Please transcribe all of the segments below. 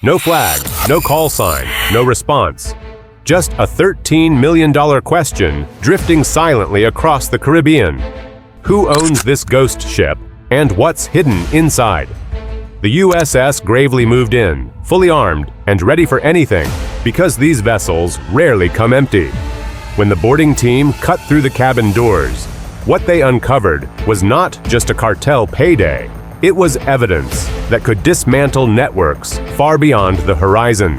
No flag, no call sign, no response. Just a $13 million question drifting silently across the Caribbean. Who owns this ghost ship, and what's hidden inside? The USS Gravely moved in, fully armed and ready for anything, because these vessels rarely come empty. When the boarding team cut through the cabin doors, what they uncovered was not just a cartel payday. It was evidence that could dismantle networks far beyond the horizon.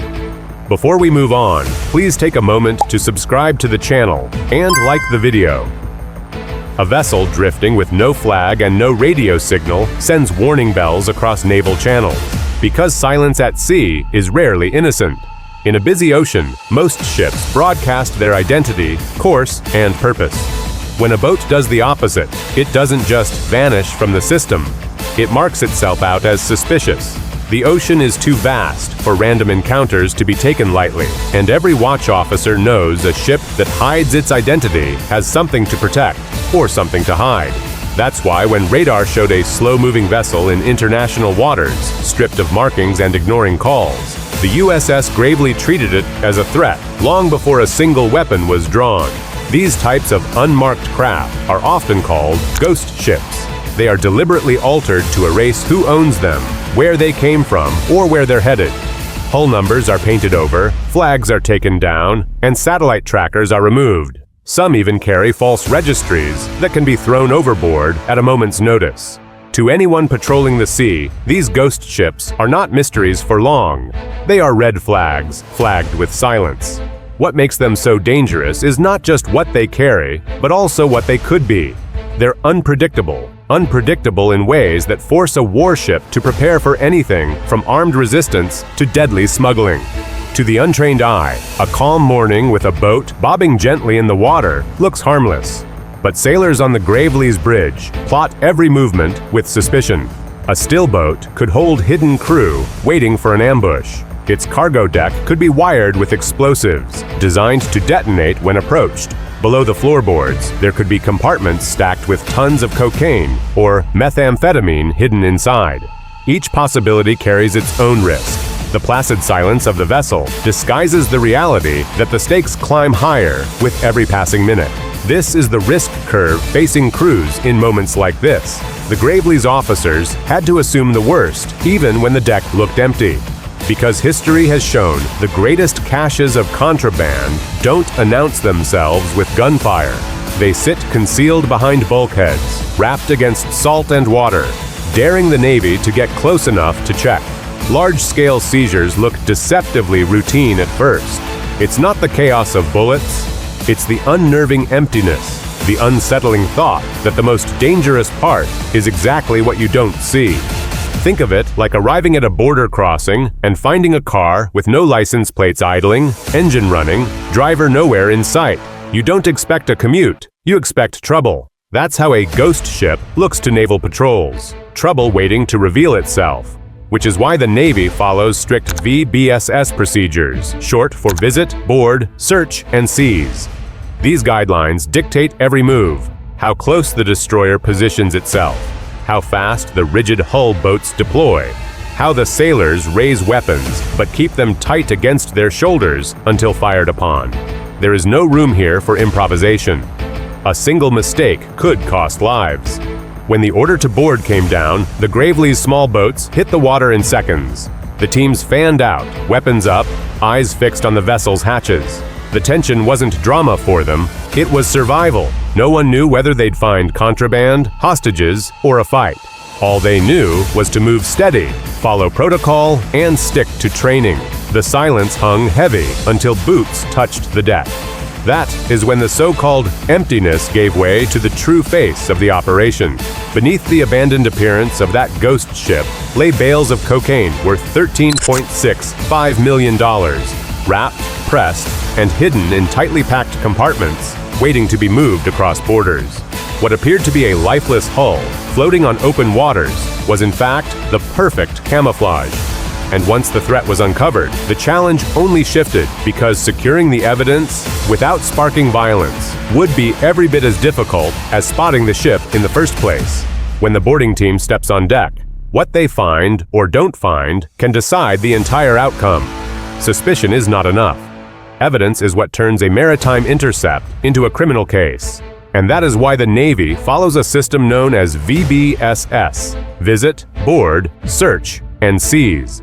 Before we move on, please take a moment to subscribe to the channel and like the video. A vessel drifting with no flag and no radio signal sends warning bells across naval channels, because silence at sea is rarely innocent. In a busy ocean, most ships broadcast their identity, course, and purpose. When a boat does the opposite, it doesn't just vanish from the system. It marks itself out as suspicious. The ocean is too vast for random encounters to be taken lightly, and every watch officer knows a ship that hides its identity has something to protect or something to hide. That's why when radar showed a slow-moving vessel in international waters, stripped of markings and ignoring calls, the USS Gravely treated it as a threat long before a single weapon was drawn. These types of unmarked craft are often called ghost ships. They are deliberately altered to erase who owns them, where they came from, or where they're headed. Hull numbers are painted over, flags are taken down, and satellite trackers are removed. Some even carry false registries that can be thrown overboard at a moment's notice. To anyone patrolling the sea, these ghost ships are not mysteries for long. They are red flags, flagged with silence. What makes them so dangerous is not just what they carry, but also what they could be. They're unpredictable in ways that force a warship to prepare for anything from armed resistance to deadly smuggling. To the untrained eye, a calm morning with a boat bobbing gently in the water looks harmless. But sailors on the Gravely's bridge plot every movement with suspicion. A still boat could hold hidden crew waiting for an ambush. Its cargo deck could be wired with explosives, designed to detonate when approached. Below the floorboards, there could be compartments stacked with tons of cocaine or methamphetamine hidden inside. Each possibility carries its own risk. The placid silence of the vessel disguises the reality that the stakes climb higher with every passing minute. This is the risk curve facing crews in moments like this. The Gravely's officers had to assume the worst, even when the deck looked empty. Because history has shown the greatest caches of contraband don't announce themselves with gunfire. They sit concealed behind bulkheads, wrapped against salt and water, daring the Navy to get close enough to check. Large-scale seizures look deceptively routine at first. It's not the chaos of bullets, it's the unnerving emptiness, the unsettling thought that the most dangerous part is exactly what you don't see. Think of it like arriving at a border crossing and finding a car with no license plates idling, engine running, driver nowhere in sight. You don't expect a commute, you expect trouble. That's how a ghost ship looks to naval patrols. Trouble waiting to reveal itself. Which is why the Navy follows strict VBSS procedures, short for visit, board, search, and seize. These guidelines dictate every move, how close the destroyer positions itself, how fast the rigid hull boats deploy, how the sailors raise weapons but keep them tight against their shoulders until fired upon. There is no room here for improvisation. A single mistake could cost lives. When the order to board came down, the Gravely's small boats hit the water in seconds. The teams fanned out, weapons up, eyes fixed on the vessel's hatches. The tension wasn't drama for them, it was survival. No one knew whether they'd find contraband, hostages, or a fight. All they knew was to move steady, follow protocol, and stick to training. The silence hung heavy until boots touched the deck. That is when the so-called emptiness gave way to the true face of the operation. Beneath the abandoned appearance of that ghost ship lay bales of cocaine worth $13.65 million, wrapped, pressed, and hidden in tightly packed compartments, waiting to be moved across borders. What appeared to be a lifeless hull floating on open waters was in fact the perfect camouflage. And once the threat was uncovered, the challenge only shifted because securing the evidence without sparking violence would be every bit as difficult as spotting the ship in the first place. When the boarding team steps on deck, What they find or don't find can decide the entire outcome. Suspicion is not enough. Evidence is what turns a maritime intercept into a criminal case. And that is why the Navy follows a system known as VBSS: Visit, Board, Search, and Seize.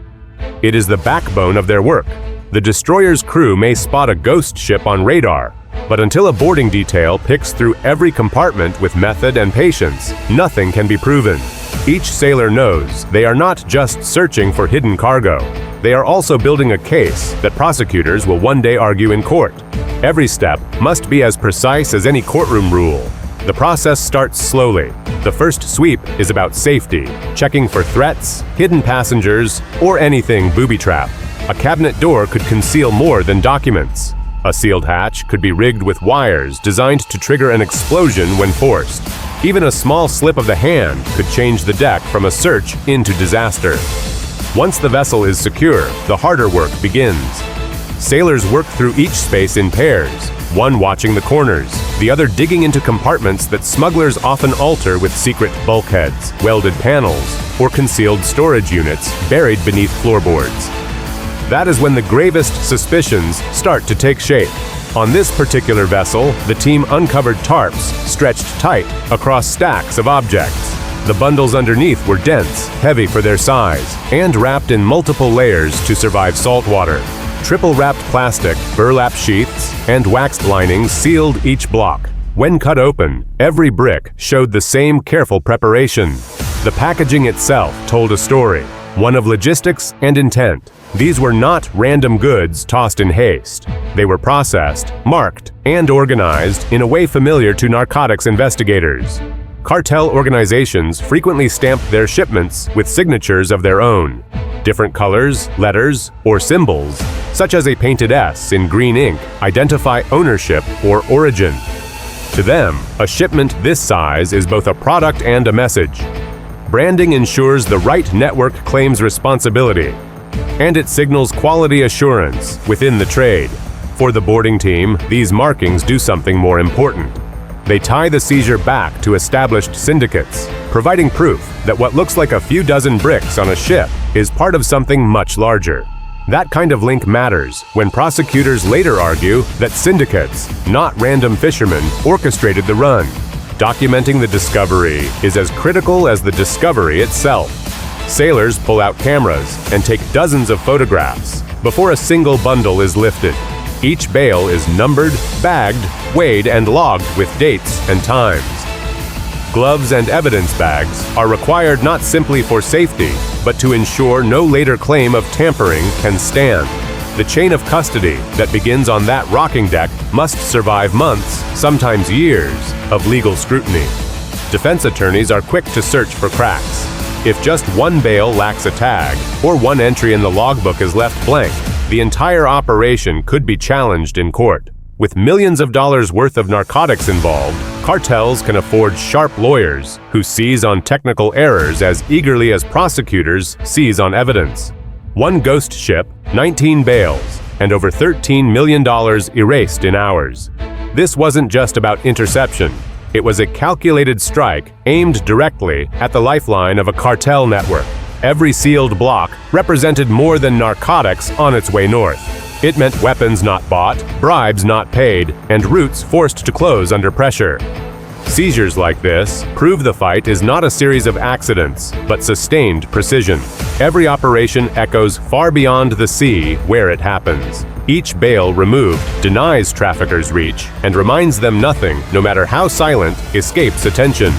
It is the backbone of their work. The destroyer's crew may spot a ghost ship on radar, but until a boarding detail picks through every compartment with method and patience, nothing can be proven. Each sailor knows they are not just searching for hidden cargo. They are also building a case that prosecutors will one day argue in court. Every step must be as precise as any courtroom rule. The process starts slowly. The first sweep is about safety, checking for threats, hidden passengers, or anything booby-trapped. A cabinet door could conceal more than documents. A sealed hatch could be rigged with wires designed to trigger an explosion when forced. Even a small slip of the hand could change the deck from a search into disaster. Once the vessel is secure, the harder work begins. Sailors work through each space in pairs, one watching the corners, the other digging into compartments that smugglers often alter with secret bulkheads, welded panels, or concealed storage units buried beneath floorboards. That is when the gravest suspicions start to take shape. On this particular vessel, the team uncovered tarps stretched tight across stacks of objects. The bundles underneath were dense, heavy for their size, and wrapped in multiple layers to survive saltwater. Triple-wrapped plastic, burlap sheaths, and waxed linings sealed each block. When cut open, every brick showed the same careful preparation. The packaging itself told a story, one of logistics and intent. These were not random goods tossed in haste. They were processed, marked, and organized in a way familiar to narcotics investigators. Cartel organizations frequently stamped their shipments with signatures of their own. Different colors, letters, or symbols, such as a painted S in green ink, identify ownership or origin. To them, a shipment this size is both a product and a message. Branding ensures the right network claims responsibility, and it signals quality assurance within the trade. For the boarding team, these markings do something more important. They tie the seizure back to established syndicates, providing proof that what looks like a few dozen bricks on a ship is part of something much larger. That kind of link matters when prosecutors later argue that syndicates, not random fishermen, orchestrated the run. Documenting the discovery is as critical as the discovery itself. Sailors pull out cameras and take dozens of photographs before a single bundle is lifted. Each bale is numbered, bagged, weighed, and logged with dates and times. Gloves and evidence bags are required not simply for safety, but to ensure no later claim of tampering can stand. The chain of custody that begins on that rocking deck must survive months, sometimes years, of legal scrutiny. Defense attorneys are quick to search for cracks. If just one bale lacks a tag, or one entry in the logbook is left blank, the entire operation could be challenged in court. With millions of dollars worth of narcotics involved, cartels can afford sharp lawyers who seize on technical errors as eagerly as prosecutors seize on evidence. One ghost ship, 19 bales, and over $13 million erased in hours. This wasn't just about interception. It was a calculated strike aimed directly at the lifeline of a cartel network. Every sealed block represented more than narcotics on its way north. It meant weapons not bought, bribes not paid, and routes forced to close under pressure. Seizures like this prove the fight is not a series of accidents, but sustained precision. Every operation echoes far beyond the sea where it happens. Each bale removed denies traffickers reach and reminds them nothing, no matter how silent, escapes attention.